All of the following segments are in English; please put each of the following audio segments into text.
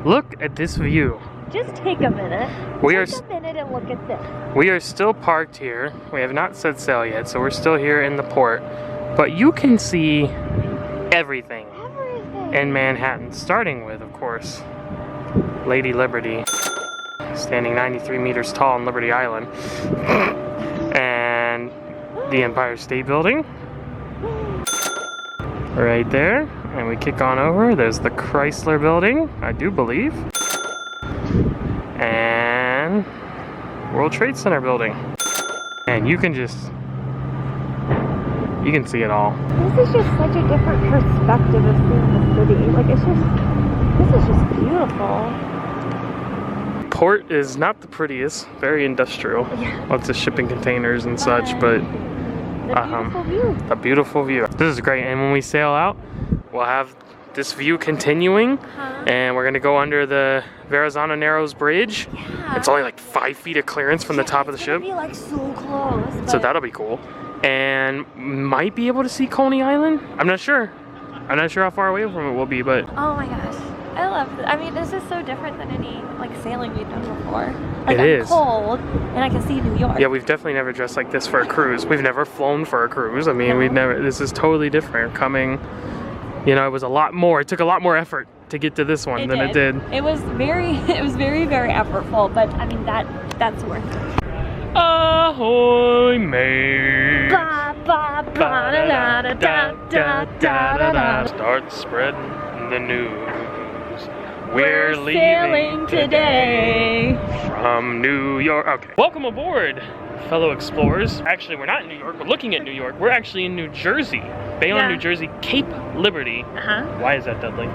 Look at this view. Just take a minute. Take a minute and look at this. We are still parked here. We have not set sail yet, so we're still here in the port. But you can see everything in Manhattan, starting with, of course, Lady Liberty, standing 93 meters tall on Liberty Island, and the Empire State Building, right there. And we kick on over. There's the Chrysler Building, I do believe, and World Trade Center Building. And you can see it all. This is just such a different perspective of seeing the city. Like, this is just beautiful. Port is not the prettiest, very industrial. Yeah. Lots of shipping containers and such, but a beautiful view. This is great, and when we sail out, we'll have this view continuing, and we're gonna go under the Verrazzano-Narrows bridge. Yeah. It's only like 5 feet of clearance from the top of the ship. It's gonna be like so close. So that'll be cool. And might be able to see Coney Island. I'm not sure. I'm not sure how far away from it we'll be, but oh my gosh, I love this. I mean, this is so different than any like sailing we've done before. Like, it is cold, and I can see New York. Yeah, we've definitely never dressed like this for a cruise. We've never flown for a cruise. I mean, we've never. This is totally different. Coming, you know, it was a lot more. It took a lot more effort to get to this one than it did. It was very, very effortful. But I mean, that's worth it. Ahoy, mate! Start spreading the news. We're sailing today from New York. Okay. Welcome aboard, fellow explorers. Actually, we're not in New York. We're looking at New York. We're actually in New Jersey. Bayonne, New Jersey, Cape Liberty. Why is that, Dudley?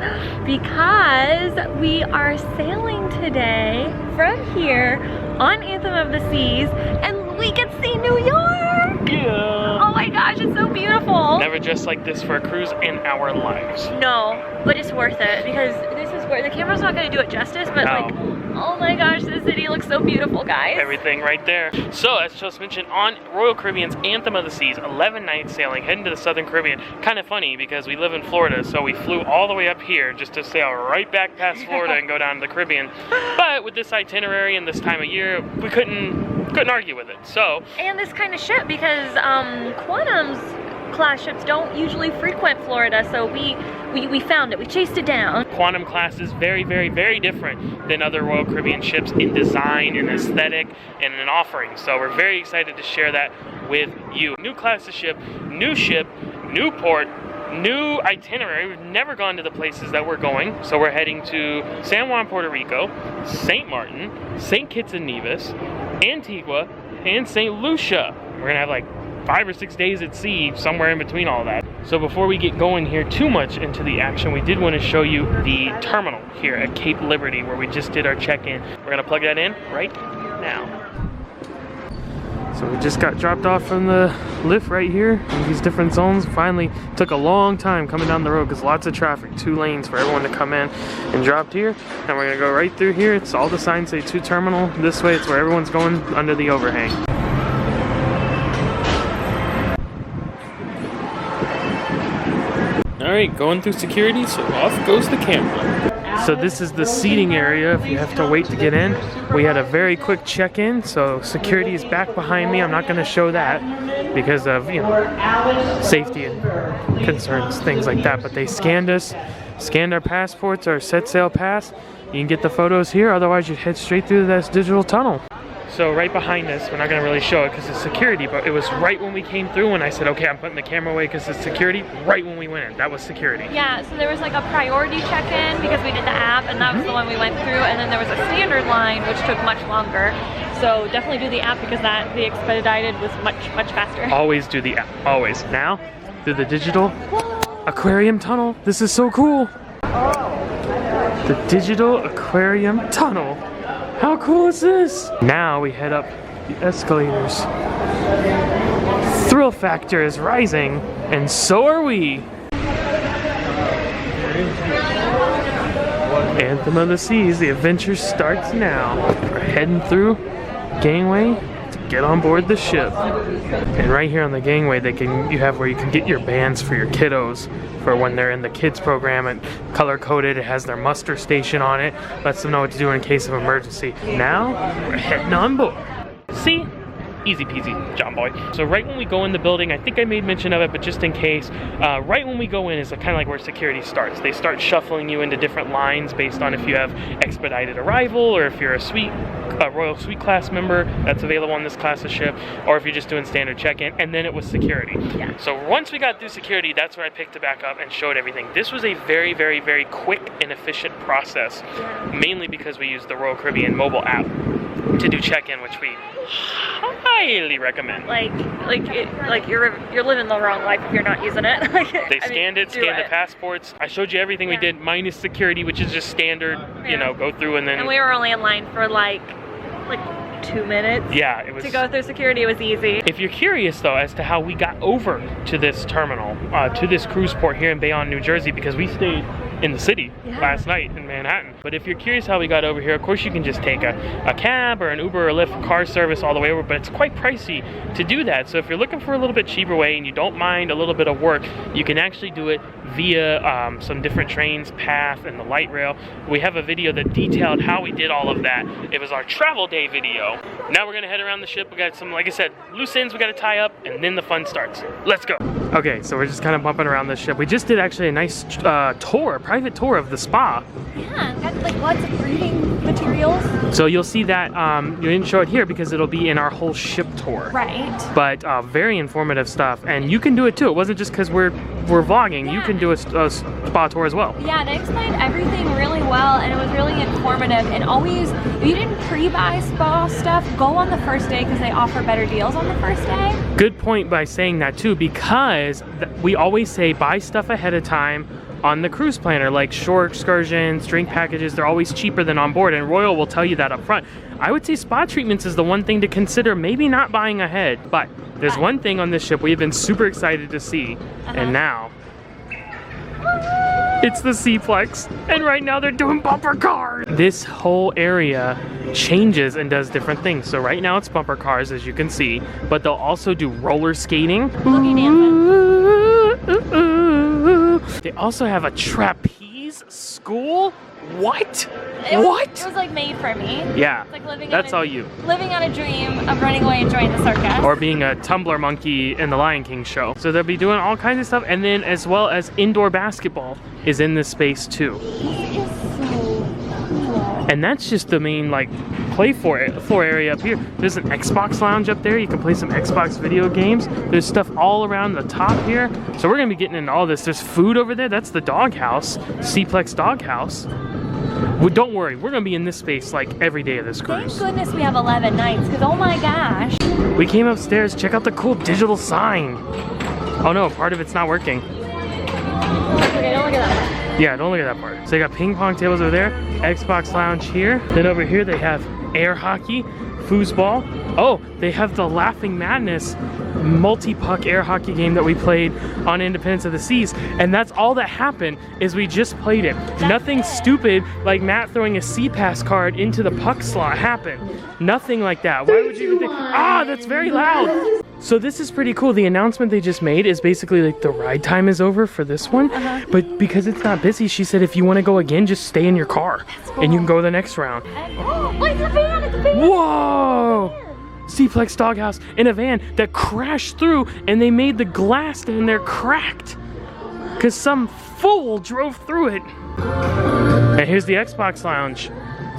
Because we are sailing today from here on Anthem of the Seas, and we can see New York! Yeah! Oh my gosh, it's so beautiful! Never dressed like this for a cruise in our lives. No, but it's worth it, because this is where the camera's not going to do it justice, but like, oh my gosh, the city looks so beautiful, guys. Everything right there. So, as just mentioned, on Royal Caribbean's Anthem of the Seas, 11 nights sailing, heading to the Southern Caribbean. Kind of funny, because we live in Florida, so we flew all the way up here just to sail right back past Florida and go down to the Caribbean. But with this itinerary and this time of year, we couldn't argue with it, so. And this kind of ship, because Quantum's class ships don't usually frequent Florida, so we found it, we chased it down. Quantum class is very, very different than other Royal Caribbean ships in design and aesthetic and in offering. So we're very excited to share that with you. New class of ship, new port, new itinerary. We've never gone to the places that we're going. So we're heading to San Juan, Puerto Rico, St. Martin, St. Kitts and Nevis, Antigua, and St. Lucia. We're gonna have like 5 or 6 days at sea, somewhere in between all that. So before we get going here too much into the action, we did want to show you the terminal here at Cape Liberty, where we just did our check-in. We're gonna plug that in right now. So we just got dropped off from the lift right here in these different zones. Finally, took a long time coming down the road because lots of traffic, 2 lanes for everyone to come in, and dropped here. And we're gonna go right through here. It's all the signs say to terminal. This way, it's where everyone's going under the overhang. Alright, going through security, so off goes the camera. So this is the seating area if you have to wait to get in. We had a very quick check-in, so security is back behind me. I'm not going to show that because of, you know, safety and concerns, things like that. But they scanned us, scanned our passports, our set sail pass. You can get the photos here, otherwise you head straight through this digital tunnel. So right behind us, we're not going to really show it because it's security, but it was right when we came through when I said, okay, I'm putting the camera away because it's security, right when we went in. That was security. Yeah, so there was like a priority check-in because we did the app, and that was the one we went through, and then there was a standard line, which took much longer. So definitely do the app because the expedited was much faster. Always do the app, always. Now, through the digital aquarium tunnel. This is so cool. The digital aquarium tunnel. How cool is this? Now we head up the escalators. Thrill factor is rising, and so are we. Anthem of the Seas, the adventure starts now. We're heading through gangway to get on board the ship. And right here on the gangway, you have where you can get your bands for your kiddos for when they're in the kids program, and color coded. It has their muster station on it, lets them know what to do in case of emergency. Now we're heading on board. See? Easy peasy, John boy. So right when we go in the building, I think I made mention of it, but just in case, right when we go in is kind of like where security starts. They start shuffling you into different lines based on if you have expedited arrival, or if you're a Royal Suite class member that's available on this class of ship, or if you're just doing standard check-in, and then it was security. Yeah. So once we got through security, that's where I picked it back up and showed everything. This was a very, very, very quick and efficient process, mainly because we used the Royal Caribbean mobile app to do check-in, which we highly recommend. You're living the wrong life if you're not using it. They scanned the passports. I showed you everything we did minus security, which is just standard, you know, go through and then. And we were only in line for like 2 minutes. Yeah, it was. To go through security, it was easy. If you're curious though as to how we got over to this terminal, to this cruise port here in Bayonne, New Jersey, because we stayed in the city last night in Manhattan. But if you're curious how we got over here, of course you can just take a cab or an Uber or Lyft car service all the way over, but it's quite pricey to do that. So if you're looking for a little bit cheaper way and you don't mind a little bit of work, you can actually do it via some different trains, PATH and the light rail. We have a video that detailed how we did all of that. It was our travel day video. Now we're gonna head around the ship. We got some, like I said, loose ends we gotta tie up, and then the fun starts. Let's go. Okay, so we're just kind of bumping around the ship. We just did actually a nice private tour of the spa. Yeah, got like lots of breathing materials. So you'll see that, you didn't show it here because it'll be in our whole ship tour. Right. But very informative stuff, and you can do it too. It wasn't just because we're vlogging. Yeah. You can do a spa tour as well. Yeah, they explained everything really well, and it was really informative. And always, if you didn't pre-buy spa stuff, go on the first day because they offer better deals on the first day. Good point by saying that too, because we always say buy stuff ahead of time on the cruise planner, like shore excursions, drink packages. They're always cheaper than on board, and Royal will tell you that up front. I would say spa treatments is the one thing to consider, maybe not buying ahead, but there's one thing on this ship we've been super excited to see, and now it's the SeaPlex, and right now they're doing bumper cars. This whole area changes and does different things. So right now it's bumper cars, as you can see, but they'll also do roller skating. They also have a trapeze school. What? What? It was like made for me. Yeah, it's like living on a dream of running away and joining the circus. Or being a tumbler monkey in the Lion King show. So they'll be doing all kinds of stuff, and then as well as indoor basketball is in this space too. This is so cool. And that's just the main like floor area up here. There's an Xbox lounge up there. You can play some Xbox video games. There's stuff all around the top here. So we're gonna be getting into all this. There's food over there. That's the doghouse, SeaPlex doghouse. Well, don't worry, we're gonna be in this space like every day of this cruise. Thank goodness we have 11 nights, because oh my gosh. We came upstairs, check out the cool digital sign. Oh no, part of it's not working. Okay, don't look at that part. Yeah, don't look at that part. So they got ping pong tables over there, Xbox lounge here. Then over here they have air hockey, foosball. Oh, they have the Laughing Madness multi-puck air hockey game that we played on Independence of the Seas, and that's all that happened is we just played it. Nothing stupid like Matt throwing a SeaPass card into the puck slot happened. Nothing like that. Why would you even think? Ah, that's very loud. So this is pretty cool. The announcement they just made is basically like the ride time is over for this one, but because it's not busy, she said if you want to go again, just stay in your car and you can go the next round. Oh, it's a van! It's a van! Whoa! SeaPlex doghouse in a van that crashed through, and they made the glass in there cracked because some fool drove through it. And here's the Xbox lounge.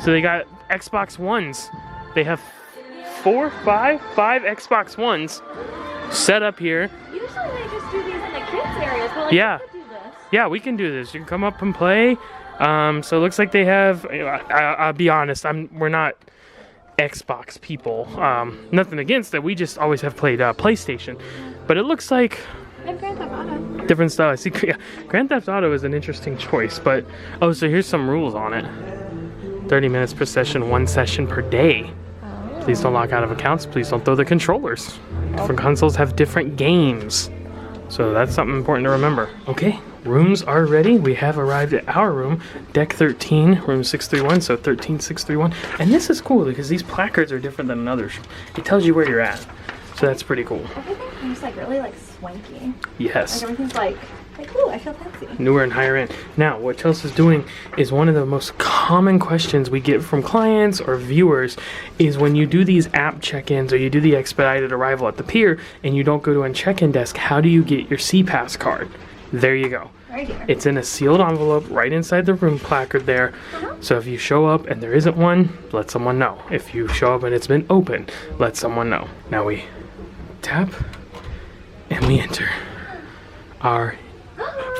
So they got Xbox Ones. They have five Xbox Ones set up here. Usually they just do these in the kids areas, but like, yeah, we can do this. Yeah, we can do this. You can come up and play. So it looks like they have. I'll be honest, we're not Xbox people. Nothing against it. We just always have played PlayStation. But it looks like and Grand Theft Auto. Different stuff. I see. Yeah, Grand Theft Auto is an interesting choice. But oh, so here's some rules on it. 30 minutes per session, 1 session per day. Please don't lock out of accounts. Please don't throw the controllers. Different consoles have different games. So that's something important to remember. Okay, rooms are ready. We have arrived at our room, deck 13, room 631, so 13631. And this is cool because these placards are different than others. It tells you where you're at. So that's pretty cool. Everything seems like really like swanky. Yes. Like everything's like ooh, I feel fancy. Newer and higher end. Now, what Chelsea's doing is one of the most common questions we get from clients or viewers is when you do these app check-ins or you do the expedited arrival at the pier and you don't go to a check-in desk, how do you get your SeaPass card? There you go. Right here. It's in a sealed envelope right inside the room placard there. So if you show up and there isn't one, let someone know. If you show up and it's been open, let someone know. Now we tap and we enter our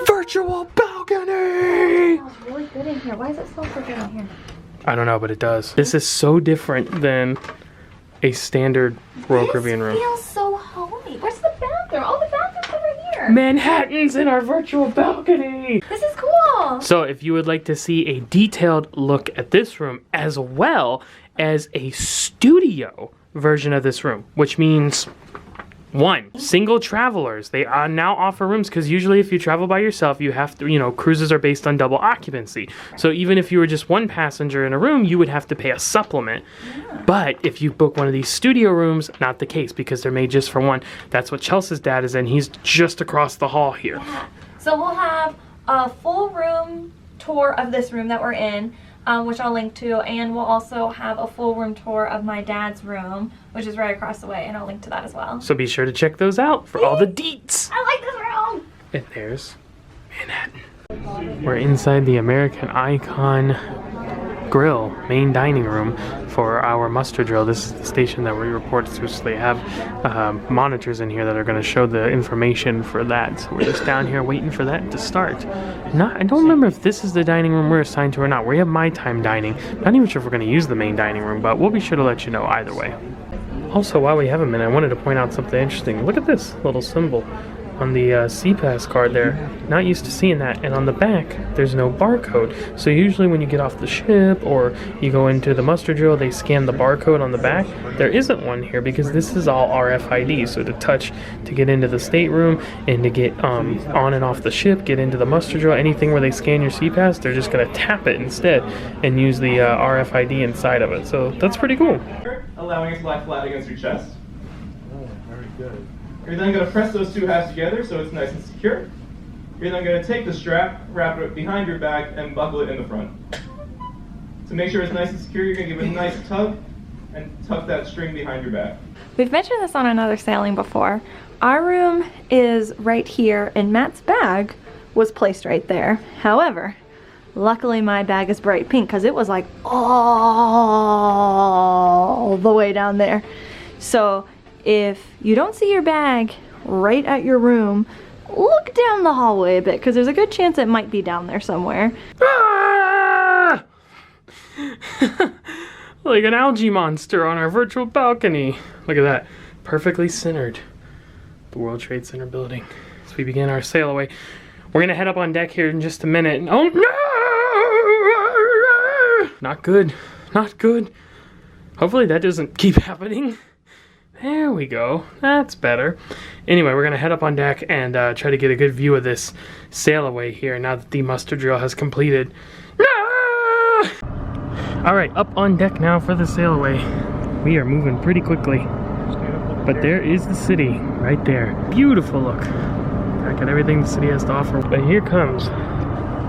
virtual balcony! It smells really good in here. Why does it smell so good in here? I don't know, but it does. This is so different than a standard Royal Caribbean room. It feels so homey. Where's the bathroom? Oh, the bathroom's over here. Manhattan's in our virtual balcony! This is cool. So if you would like to see a detailed look at this room as well as a studio version of this room, which means one, single travelers. They now offer rooms because usually if you travel by yourself, you have to, cruises are based on double occupancy. So even if you were just one passenger in a room, you would have to pay a supplement. Yeah. But if you book one of these studio rooms, not the case because they're made just for one. That's what Chelsea's dad is in. He's just across the hall here. Yeah. So we'll have a full room tour of this room that we're in, which I'll link to, and we'll also have a full room tour of my dad's room, which is right across the way, and I'll link to that as well. So be sure to check those out for all the deets. I like this room! And there's Manhattan. We're inside the American Icon Grill main dining room for our muster drill. This is the station that we report to, so they have monitors in here that are going to show the information for that. So we're just down here waiting for that to start. I don't remember if this is the dining room we're assigned to or not. We have my time dining. Not even sure if we're going to use the main dining room, but we'll be sure to let you know either way. Also, while we have a minute, I wanted to point out something interesting. Look at this little symbol on the SeaPass card there. Not used to seeing that. And on the back, there's no barcode. So usually when you get off the ship or you go into the muster drill, they scan the barcode on the back. There isn't one here because this is all RFID. So to touch to get into the stateroom and to get on and off the ship, get into the muster drill, anything where they scan your SeaPass, they're just going to tap it instead and use the RFID inside of it. So that's pretty cool. Allowing it to lie flat against your chest. Oh, very good. You're then going to press those two halves together so it's nice and secure. You're then going to take the strap, wrap it behind your back, and buckle it in the front. To make sure it's nice and secure, you're going to give it a nice tug and tuck that string behind your back. We've mentioned this on another sailing before. Our room is right here, and Matt's bag was placed right there. However, luckily my bag is bright pink because it was like all the way down there. So if you don't see your bag right at your room, look down the hallway a bit because there's a good chance it might be down there somewhere. Ah! Like an algae monster on our virtual balcony. Look at that. Perfectly centered. The World Trade Center building. As we begin our sail away. We're going to head up on deck here in just a minute. Oh no! Not good. Not good. Hopefully that doesn't keep happening. There we go. That's better. Anyway, we're going to head up on deck and try to get a good view of this sail away here now that the muster drill has completed. No! All right, up on deck now for the sail away. We are moving pretty quickly. But there is the city right there. Beautiful look. Back at everything the city has to offer. But here comes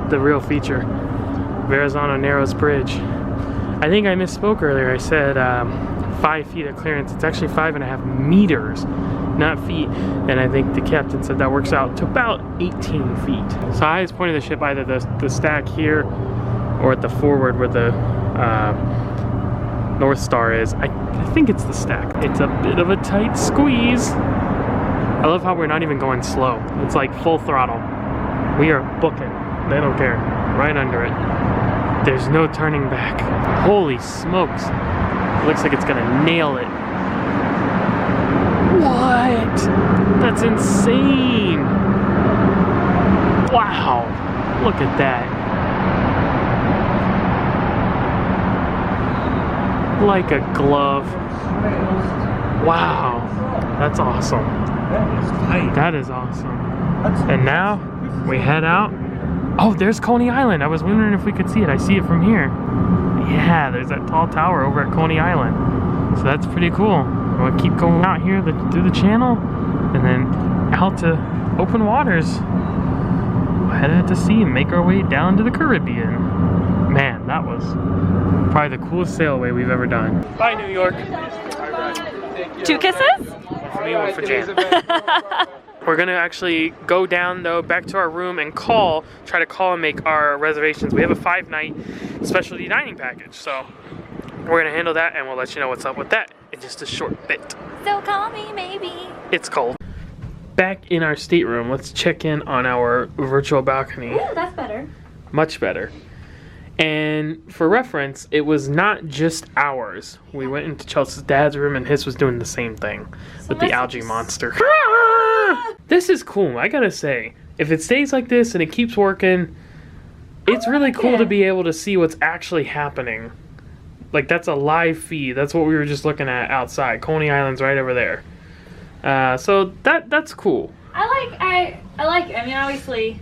the real feature. Verrazzano-Narrows Bridge. I think I misspoke earlier. I said 5 feet of clearance. It's actually 5.5 meters, not feet. And I think the captain said that works out to about 18 feet. So highest point of the ship, either the stack here or at the forward where the North Star is. I think it's the stack. It's a bit of a tight squeeze. I love how we're not even going slow. It's like full throttle. We are booking. They don't care. Right under it. There's no turning back. Holy smokes. It looks like it's gonna nail it. What? That's insane. Wow. Look at that. Like a glove. Wow. That's awesome. That is tight. That is awesome. That's And now, we've we head out. Oh, there's Coney Island. I was wondering if we could see it. I see it from here. Yeah, there's that tall tower over at Coney Island. So that's pretty cool. We'll keep going out here through the channel and then out to open waters. We'll head out to sea and make our way down to the Caribbean. Man, that was probably the coolest sail away we've ever done. Bye, New York. 2 kisses? For me, one for Jan. We're gonna actually go down though back to our room and try to call and make our reservations. We have a 5-night specialty dining package, so we're gonna handle that and we'll let you know what's up with that in just a short bit. So call me maybe. It's cold. Back in our stateroom, let's check in on our virtual balcony. Ooh, that's better. Much better. And for reference, it was not just ours. We went into Chelsea's dad's room and his was doing the same thing with the algae monster. This is cool, I gotta say. If it stays like this and it keeps working, it's really cool to be able to see what's actually happening. Like, that's a live feed. That's what we were just looking at outside. Coney Island's right over there. So that's cool. I like it. I mean, obviously,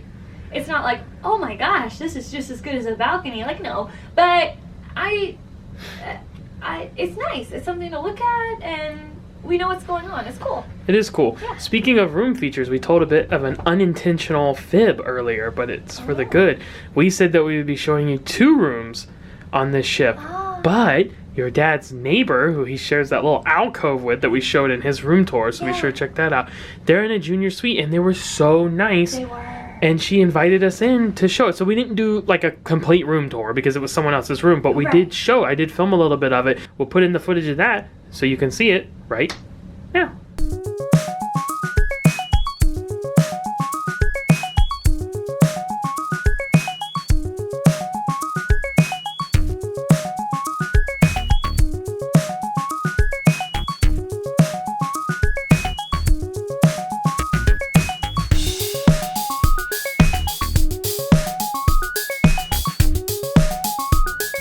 it's not like, oh my gosh, this is just as good as a balcony. Like, no, but it's nice. It's something to look at, and we know what's going on. It's cool. It is cool. Yeah. Speaking of room features, we told a bit of an unintentional fib earlier, but it's for the good. We said that we would be showing you 2 rooms on this ship, but your dad's neighbor, who he shares that little alcove with that we showed in his room tour, so be sure to check that out. They're in a junior suite, and they were so nice. They were. And she invited us in to show it. So we didn't do like a complete room tour because it was someone else's room, but we did show. I did film a little bit of it. We'll put in the footage of that so you can see it right now.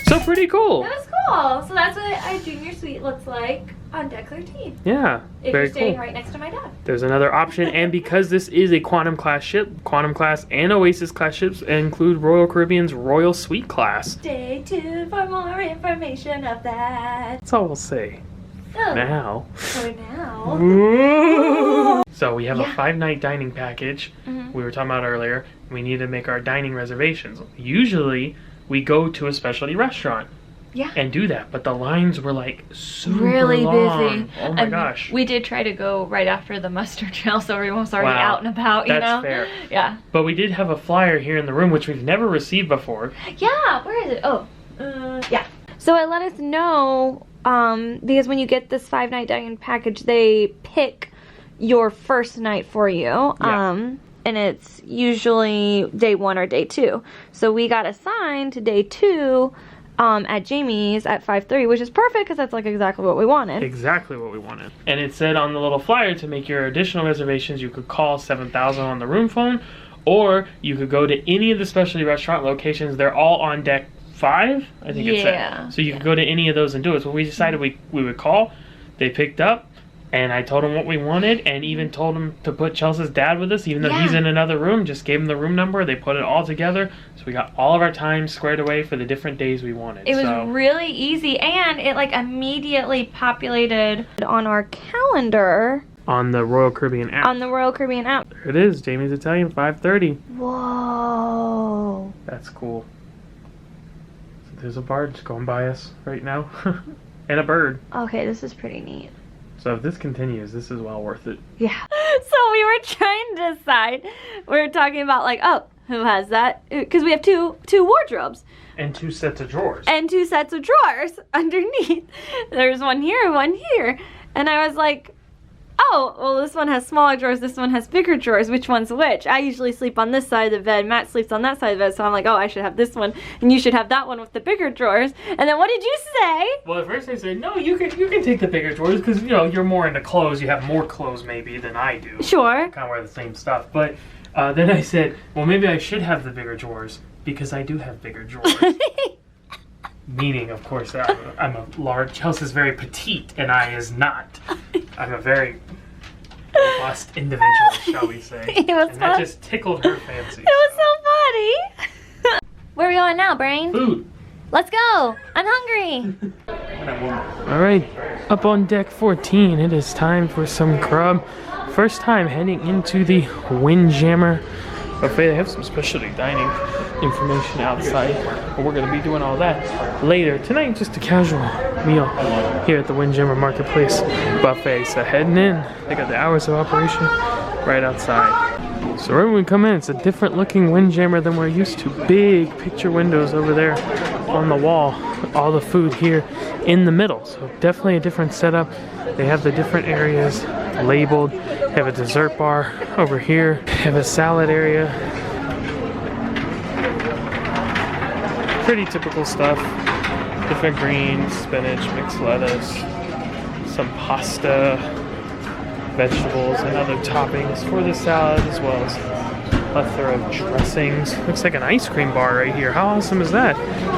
So pretty cool. That was cool. So that's what our junior suite looks like on deck 13. Yeah, If very you're staying cool. right next to my dad. There's another option, and because this is a Quantum class ship, Quantum class and Oasis class ships include Royal Caribbean's Royal Suite class. Stay tuned for more information of that. That's all we'll say. Oh, Now. for now. So we have a 5-night dining package we were talking about earlier. We need to make our dining reservations. Usually we go to a specialty restaurant and do that, but the lines were like super Really long. busy. Oh my gosh. We did try to go right after the mustard trail, so everyone was already out and about, you know? That's fair. Yeah. But we did have a flyer here in the room, which we've never received before. Yeah, where is it? Oh, yeah. So it let us know, because when you get this 5-night dining package, they pick your first night for you. And it's usually day 1 or day 2. So we got assigned to day 2 at Jamie's at 5:30, which is perfect because that's like exactly what we wanted. Exactly what we wanted. And it said on the little flyer to make your additional reservations, you could call 7000 on the room phone, or you could go to any of the specialty restaurant locations. They're all on deck 5, I think it said. So you could go to any of those and do it. So we decided we would call. They picked up. And I told him what we wanted, and even told him to put Chelsea's dad with us, even though he's in another room. Just gave him the room number. They put it all together. So we got all of our time squared away for the different days we wanted. It was really easy, and it like immediately populated on our calendar. On the Royal Caribbean app. On the Royal Caribbean app. There it is, Jamie's Italian, 5:30. Whoa. That's cool. So there's a barge going by us right now. And a bird. Okay, this is pretty neat. So if this continues, this is well worth it. Yeah. So we were trying to decide. We were talking about like, oh, who has that? Because we have two wardrobes. And 2 sets of drawers. And 2 sets of drawers underneath. There's one here, one here. And I was like, oh, well, this one has smaller drawers, this one has bigger drawers. Which one's which? I usually sleep on this side of the bed. Matt sleeps on that side of the bed. So I'm like, oh, I should have this one. And you should have that one with the bigger drawers. And then what did you say? Well, at first I said, no, you can take the bigger drawers because, you know, you're more into clothes. You have more clothes maybe than I do. Sure. Kind of wear the same stuff. But then I said, well, maybe I should have the bigger drawers because I do have bigger drawers. Meaning, of course, I'm a large. Chelsea's very petite and I is not. I'm a very... lost individuals, shall we say. It was and fun. that just tickled her fancy. It was so funny. Where are we going now, Brain? Food. Let's go. I'm hungry. All right, up on deck 14, it is time for some grub. First time heading into the Windjammer buffet. They have some specialty dining information outside, but we're gonna be doing all that later. Tonight, just a casual meal here at the Windjammer Marketplace buffet. So heading in, they got the hours of operation right outside. So right when we come in, it's a different looking Windjammer than we're used to. Big picture windows over there on the wall. All the food here in the middle. So definitely a different setup. They have the different areas labeled. They have a dessert bar over here. They have a salad area. Pretty typical stuff. Different greens, spinach, mixed lettuce, some pasta, vegetables, and other toppings for the salad, as well as a plethora of dressings. Looks like an ice cream bar right here. How awesome is that?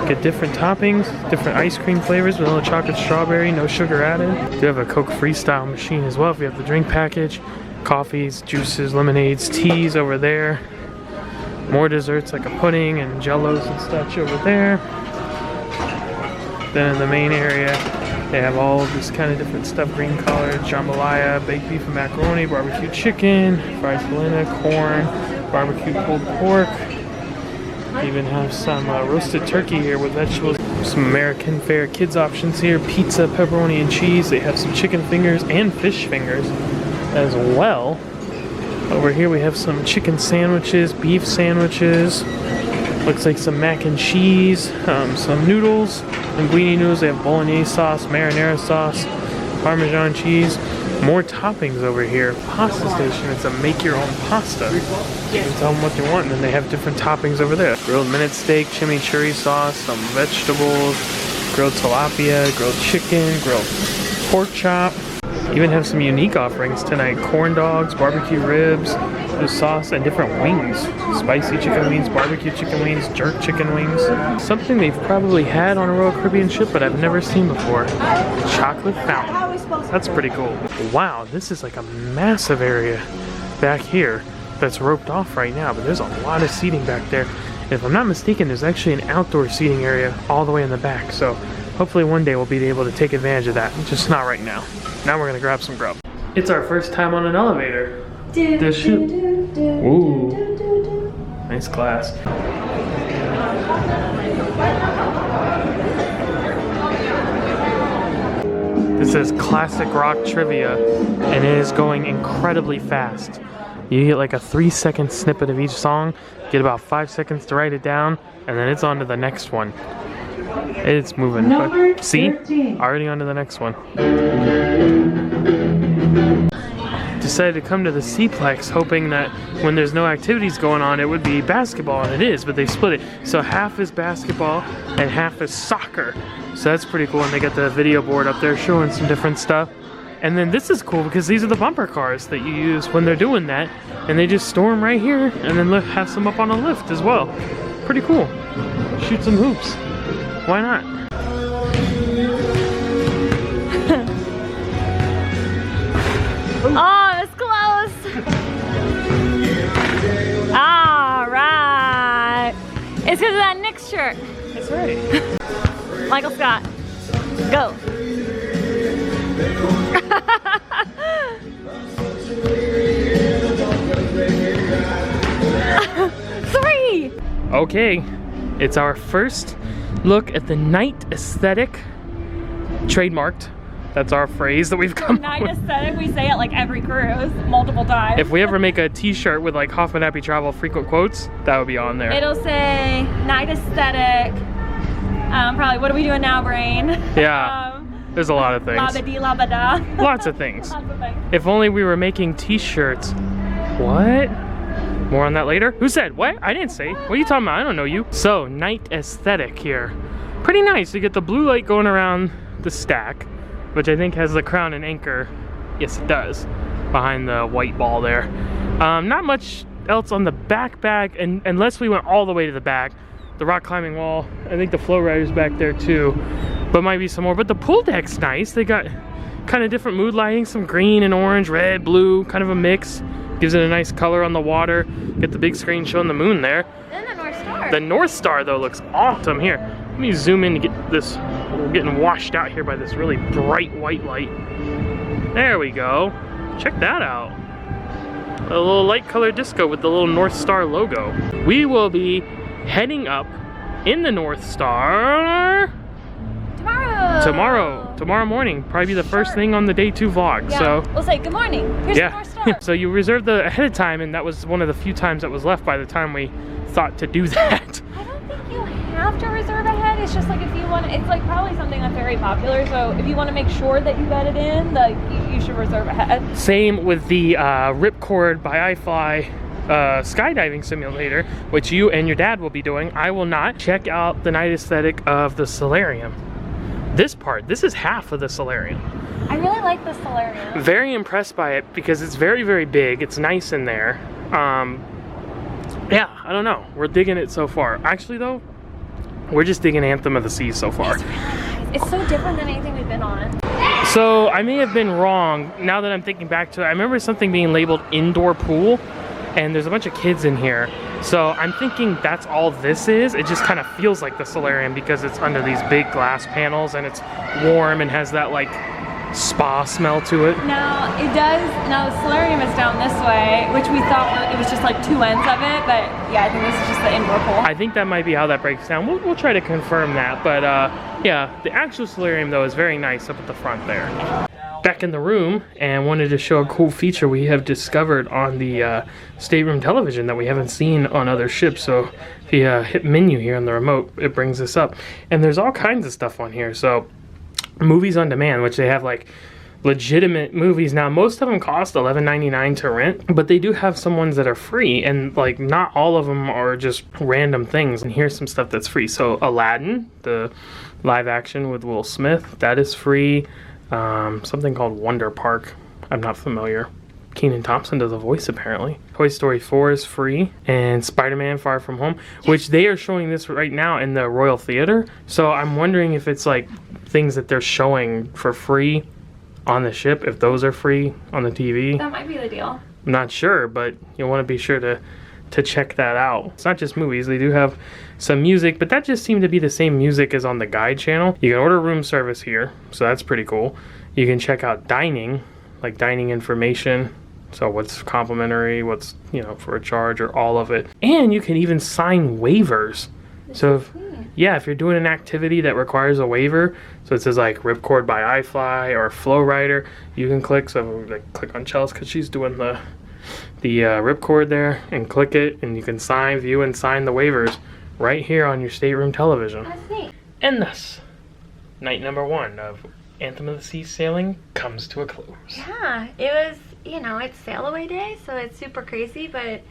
Get different toppings, different ice cream flavors, vanilla, chocolate, strawberry, no sugar added. Do have a Coke Freestyle machine as well if you have the drink package. Coffees, juices, lemonades, teas over there. More desserts like a pudding and jellos and such over there. Then in the main area, they have all of this kind of different stuff. Green collard, jambalaya, baked beef and macaroni, barbecue chicken, fried polenta, corn, barbecue pulled pork. Even have some roasted turkey here with vegetables. Some American fare kids options here. Pizza, pepperoni and cheese. They have some chicken fingers and fish fingers as well. Over here we have some chicken sandwiches, beef sandwiches. Looks like some mac and cheese, some noodles, linguine noodles. They have bolognese sauce, marinara sauce, Parmesan cheese. More toppings over here. Pasta station. It's a make your own pasta. You can tell them what you want, and then they have different toppings over there. Grilled minute steak, chimichurri sauce, some vegetables, grilled tilapia, grilled chicken, grilled pork chop. Even have some unique offerings tonight. Corn dogs, barbecue ribs, with sauce, and different wings. Spicy chicken wings, barbecue chicken wings, jerk chicken wings. Something they've probably had on a Royal Caribbean ship, but I've never seen before. Chocolate fountain. That's pretty cool. Wow, this is like a massive area back here that's roped off right now, but there's a lot of seating back there. If I'm not mistaken, there's actually an outdoor seating area all the way in the back, so hopefully one day we'll be able to take advantage of that, just not right now. Now we're gonna grab some grub. It's our first time on an elevator. This ship. Ooh, nice glass. This is classic rock trivia, and it is going incredibly fast. You get like a 3-second snippet of each song, get about 5 seconds to write it down, and then it's on to the next one. It's moving. But see? Already on to the next one. Decided to come to the SeaPlex hoping that when there's no activities going on it would be basketball, and it is, but they split it. So half is basketball and half is soccer. So that's pretty cool, and they got the video board up there showing some different stuff. And then this is cool because these are the bumper cars that you use when they're doing that, and they just store them right here and then have some up on a lift as well. Pretty cool. Shoot some hoops. Why not? Oh, it's close. All right. It's because of that Knicks shirt. That's right. Michael Scott, go. 3. Okay, it's our first look at the night aesthetic. Trademarked. That's our phrase that we've come up Night with. aesthetic, we say it like every cruise, multiple times. If we ever make a t-shirt with like Hoffman Happy Travel frequent quotes, that would be on there. It'll say night aesthetic. Probably, what are we doing now, Brain? Yeah, there's a lot of things. La-ba-dee, la-ba-da. Lots of things. Lots of things. If only we were making t-shirts. What? More on that later? Who said what? I didn't say. What are you talking about? I don't know you. So, night aesthetic here. Pretty nice. You get the blue light going around the stack, which I think has the crown and anchor. Yes, it does. Behind the white ball there. Not much else on the back bag, and unless we went all the way to the back. The rock climbing wall. I think the flow rider's back there too. But might be some more. But the pool deck's nice. They got kind of different mood lighting, some green and orange, red, blue, kind of a mix. Gives it a nice color on the water. Get the big screen showing the moon there. Then the North Star. The North Star though looks awesome. Here, let me zoom in to get this. We're getting washed out here by this really bright white light. There we go. Check that out. A little light colored disco with the little North Star logo. We will be heading up in the North Star tomorrow morning. Probably be the first thing on the day 2 vlog. Yeah. So we'll say good morning. Here's the North Star. So you reserved the ahead of time, and that was one of the few times that was left by the time we thought to do that. I don't think you have to reserve ahead. It's just like if you want, it's like probably something that's very popular. So if you want to make sure that you got it in, like you should reserve ahead. Same with the Ripcord by iFly skydiving simulator, which you and your dad will be doing. I will not. Check out the night aesthetic of the solarium. This is half of the solarium. I really like the solarium. Very impressed by it because it's very, very big. It's nice in there. Yeah, I don't know. We're digging it so far. Actually though, we're just digging Anthem of the Seas so far. It's really nice. It's so different than anything we've been on. So I may have been wrong now that I'm thinking back to it. I remember something being labeled indoor pool, and there's a bunch of kids in here. So I'm thinking that's all this is. It just kind of feels like the solarium because it's under these big glass panels and it's warm and has that like spa smell to it. Now it does. Now the solarium is down this way, which we thought it was just like 2 ends of it, but yeah, I think this is just the indoor pool. I think that might be how that breaks down. We'll try to confirm that, but yeah, the actual solarium though is very nice up at the front there. Back in the room, and wanted to show a cool feature we have discovered on the stateroom television that we haven't seen on other ships. So if you hit menu here on the remote, it brings this up, and there's all kinds of stuff on here. So movies on demand, which they have like legitimate movies. Now most of them cost $11.99 to rent, but they do have some ones that are free, and like not all of them are just random things. And here's some stuff that's free. So Aladdin, the live action with Will Smith, that is free. Something called Wonder Park, I'm not familiar. Kenan Thompson does a voice apparently. Toy Story 4 is free, and Spider-Man Far From Home, which they are showing this right now in the Royal Theater. So I'm wondering if it's like things that they're showing for free on the ship, if those are free on the TV. That might be the deal. I'm not sure, but you'll want to be sure to check that out. It's not just movies, they do have some music, but that just seemed to be the same music as on the guide channel. You can order room service here, so that's pretty cool. You can check out dining, like dining information, so what's complimentary, what's, you know, for a charge, or all of it. And you can even sign waivers. So if, yeah, if you're doing an activity that requires a waiver, so it says like Ripcord by iFly or Flowrider, you can click. So like click on Chelsea because she's doing the Ripcord there, and click it, and you can sign, view, and sign the waivers right here on your stateroom television. That's neat. And thus, night number 1 of Anthem of the Seas sailing comes to a close. Yeah, it was, you know, it's sail away day, so it's super crazy, but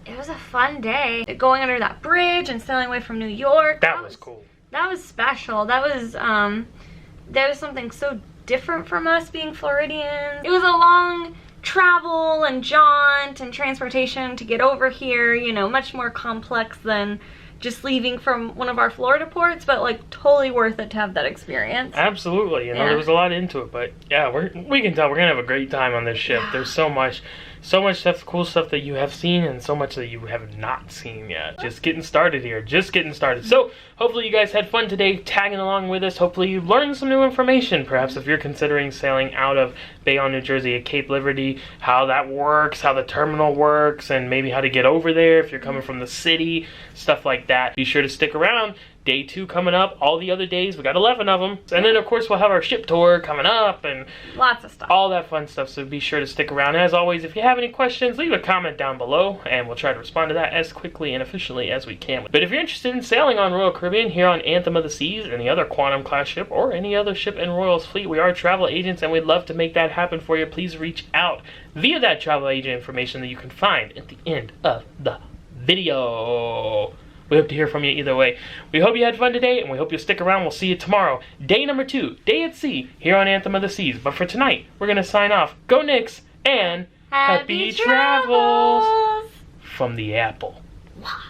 it was a fun day. Going under that bridge and sailing away from New York. That was cool. That was special. That was something so different from us being Floridians. It was a long travel and jaunt and transportation to get over here, you know, much more complex than just leaving from one of our Florida ports, but like totally worth it to have that experience. Absolutely, you know, there was a lot into it, but yeah, we can tell we're gonna have a great time on this ship. Yeah. There's so much stuff, cool stuff that you have seen, and so much that you have not seen yet. Just getting started here, just getting started. So hopefully you guys had fun today tagging along with us. Hopefully you learned some new information, perhaps if you're considering sailing out of Bayonne, New Jersey at Cape Liberty, how that works, how the terminal works, and maybe how to get over there if you're coming from the city, stuff like that. Be sure to stick around. Day 2 coming up, all the other days, we got 11 of them. And then of course we'll have our ship tour coming up and lots of stuff. All that fun stuff, so be sure to stick around. As always, if you have any questions, leave a comment down below and we'll try to respond to that as quickly and efficiently as we can. But if you're interested in sailing on Royal Caribbean here on Anthem of the Seas, any other Quantum class ship, or any other ship in Royal's fleet, we are travel agents and we'd love to make that happen for you. Please reach out via that travel agent information that you can find at the end of the video. We hope to hear from you either way. We hope you had fun today, and we hope you'll stick around. We'll see you tomorrow. Day number 2, day at sea, here on Anthem of the Seas. But for tonight, we're going to sign off. Go Knicks, and happy travels from the Apple. Wow.